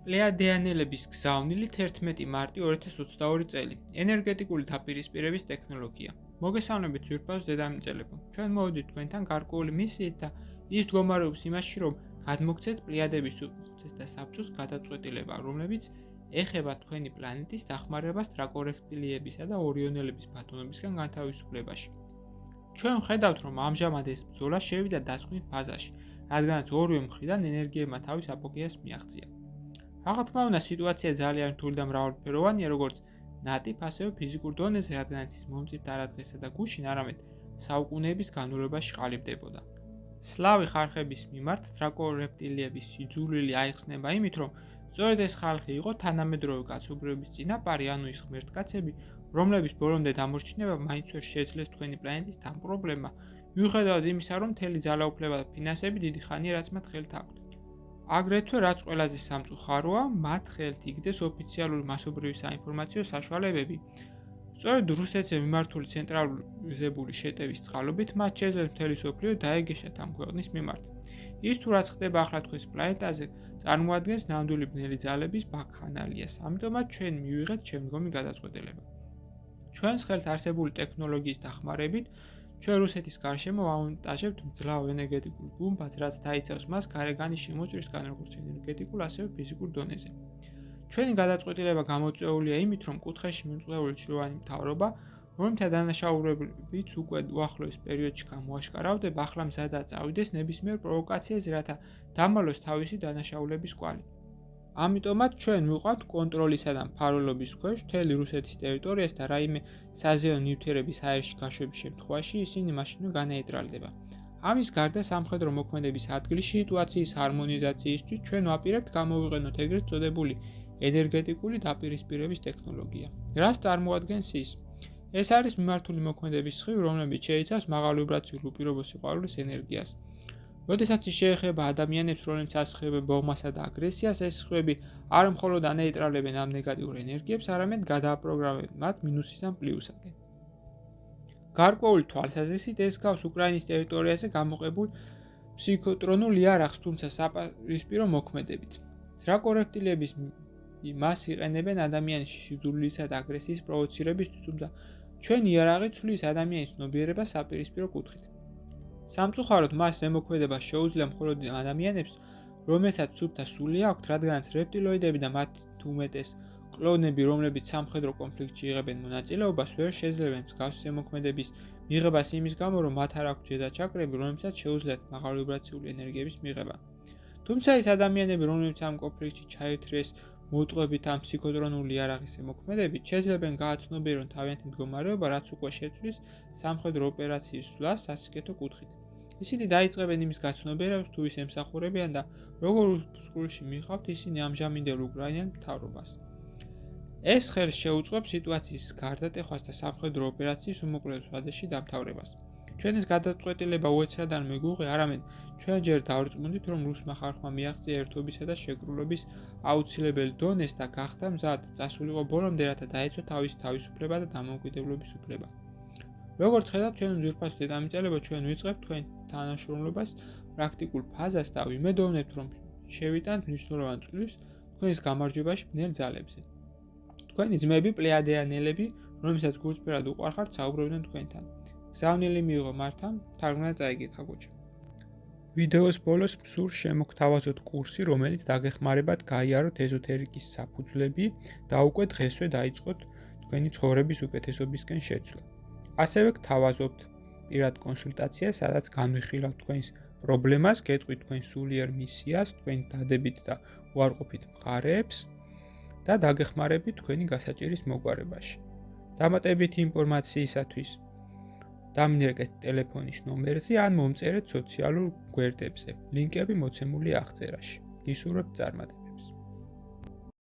პლეიადიანელების გზავნილი 11 მარტი 2022 წელი. ენერგეტიკული დაპირისპირების ტექნოლოგია. მოგესალმებით ძვირფას დედამიწელებო. ჩვენ მოვიდით თქვენთან გარკვეული მისიით და ის მდგომარეობს იმაში, რომ გადმოგცეთ პლეიადების უხუცეს და საბჭოს გადაწყვეტილება, რომლებიც ეხება თქვენი პლანეტის დახმარებას დრაკორექტილიებისა და ორიონელების ბატონობისგან განთავისუფლებაში. ჩვენ ხედავთ, რომ ამჟამად ეს ბრძოლა შევიდა დასკვნით ფაზაში, რადგანაც ორივე მხრიდან ენერგიებმა თავის აპოგეას მიაღწია. რა თქმა უნდა, სიტუაცია ძალიან რთული და მრავალფეროვანია, როგორც ნატიფ, ასევე ფიზიკურ დონეზე, რადგანაც ის მომწიფთ არა დღესა და გუშინ, არამედ საუკუნეების განმავლობაში ყალიბდებოდა. სლავი ხალხების მიმართ დრაკორექტილიების სიძულვილი აიხსნება იმით, რომ სწორედ ეს ხალხი იყო თანამედროვე კაცობრიობის წინაპარი, ანუ ის ღმერთკაცები, რომლების ბოლომდე დამორჩინება მაინც ვერ შეძლეს თქვენი პლანეტის დამპყრობლებმა, მიუხედავად იმისა, რომ მთელი ძალაუფლება და ფინანსები დიდი ხანია, რაც მათ ხელთ აქვთ. აგრეთვე, რაც ყველაზე სამწუხაროა, მათ ხელთ იგდეს ოფიციალური მასობრივი საინფორმაციო საშუალებები. სწორედ რუსეთზე მიმართული ცენტრალიზებული შეტევის წყალობით მათ შეძლეს მთელი მსოფლიო დაეგეშათ ამ ქვეყნის მიმართ. ის თუ რაც ხდება ახლა თქვენს პლანეტაზე, წარმოადგენს ნამდვილი ბნელი ძალების ბაქანალიას, ამიტომაც ჩვენ მივიღეთ შემდგომი გადაწყვეტილება. ჩვენს ხელთ არსებული ტექნოლოგიის დახმარებით, ჩვენ რუსეთის გარშემო ავანტაჟებთ მძლავ ენერგეტიკულ გუმბათს, რაც დაიცავს მას გარეგანის შემოჭრისგან როგორც ენერგეტიკულ, ასევე ფიზიკურ დონეზე. ჩვენი გადაწყვეტილება გამოწვეულია იმით, რომ კუთხეში მიმწყრეული ჩრდილოვანი მთავრობა, რომელთა დანაშაულებებიც უკვე უახლოეს პერიოდში გამოაშკარავდება, ახლა მზადაა წავიდეს ნებისმიერ პროვოკაციაზე, რათა დამალოს თავისი დანაშაულების კვალი. ამიტომაც ჩვენ ვიყავთ კონტროლისა და მფარველობის ქვეშ მთელი რუსეთის ტერიტორიას და რაიმე საზეიმო ნივთიერების აერში გაშვების შემთხვევაში ისინი მაშინვე განეიტრალდება. ამის გარდა სამხედრო მოქმედების ადგილში სიტუაციის ჰარმონიზაციისთვის ჩვენ ვაპირებთ გამოვიყენოთ ეგრეთ წოდებული ენერგეტიკული დაპირისპირების ტექნოლოგია. რას წარმოადგენს ის? ეს არის მიმართული მოქმედების სხივი, რომლებიც შეიცავს მაღალი ვიბრაციულ უპირობო სიყვარულის ენერგიას. როდესაც ის შეეხება ადამიანებს, რომლებიც ასხივებენ ბოღმასა და აგრესიას, ეს სხივები არ მხოლოდ ანეიტრალებენ ამ ნეგატიურ ენერგიებს, არამედ გადააპროგრამებენ მათ მინუსიდან პლუსამდე. გარკვეული თვალსაზრისით ეს გავს უკრაინის ტერიტორიაზე გამოყებულ ფსიქოტრონულ იარაღს, თუმცა საპირისპირო მოქმედებით. დრაკორექტილიების მას იყენებენ ადამიანში სიძულვილისა და აგრესიის პროვოცირებისთვის, თუმცა ჩვენი იარაღი ცვლის ადამიანის ცნობიერებას საპირისპირო კუთხით. სამწუხაროდ მას ზემოქმედება შეუძლია მხოლოდ ადამიანებს, რომელსაც სუფთა სული აქვთ, რადგანაც რეპტილოიდები და მათ უმეტეს კლონები, რომლებიც სამხედრო კონფლიქტში იღებენ მონაწილეობას, ვერ შეძლებენ მსგავსი ზემოქმედების მიღებას იმის გამო, რომ მათ არ აქვთ ზედაჩაკრები, რომლებსაც შეუძლიათ მაღალი ვიბრაციული ენერგიების მიღება. თუმცა ის ადამიანები, რომლებიც ამ კონფლიქტში ჩაერთრიეს მოტყუებით ამ ფსიქოტრონული იარაღის ზემოქმედებით, შეძლებენ გააცნობიერონ თავიანთი მდგომარეობა, რაც უკვე შეცვლის სამხედრო ოპერაციის სვლას სასიკეთო კუთხით. ისინი დაიწყებენ იმის გაცნობიერებას, თუ ის ემსახურებიან და როგორ უსყულში მიყავთ ისინი ამჟამინდელ უკრაინელ მთავრობას. ეს ხელს შეუწყობს სიტუაციის გარდატეხვას და სამხედრო ოპერაციის უმოკლედ ვადაში დამთავრებას. ჩვენ ეს გადაწყვეტილება უეცრად არ მეგუღია, არამედ ჩვენ ჯერ დავრწმუნდით, რომ რუსმა ხალხმა მიაღწია ერთობისა და შეკრულების აუცილებელი დონეს და გახდა მზად წასულიყო ბოლომდე, რათა დაეცვა თავისი თავისუფლება და დამოუკიდებლობის უფლება. როგორც ხედავთ, ჩვენ ძვირფასო დედამიწელებო, ჩვენ ვიწყებთ თქვენ თანაშრომლობას პრაქტიკულ ფაზას და ვიმედოვნებთ, რომ შევიტანთ მნიშვნელოვან წვლილს თქვენის გამარჯვებაში ბნელ ძალებზე. თქვენი ძმები პლეიადიანელები, რომლებსაც გულწრფელად უყვარხართ, საუბრობდნენ თქვენთან. გზავნილი მიიღო მართან, თარგმნა წაიკითხა გოჩა. ვიდეოს ბოლოს მსურს შემოგთავაზოთ კურსი, რომელიც დაგეხმარებათ გაიაროთ ეზოთერიკის საფუძვლები და უკვე დღესვე დაიწყოთ თქვენი ცხოვრების უკეთესობისკენ შეცვლა. ასევე გთავაზობთ პირად კონსულტაციას, სადაც განვიხილავთ თქვენს პრობლემას, გეტყვით თქვენ სულიერ მისიას, თქვენ დადებით და უარყოფით მხარეებს და დაგეხმარებით თქვენი გასაჭირის მოგვარებაში. დამატებითი ინფორმაციისათვის დამინერგეთ ტელეფონის ნომერზე ან მომწერეთ სოციალურ გვერდებზე. ლინკები მოცემულია აღწერაში. გისურვებთ წარმატებას.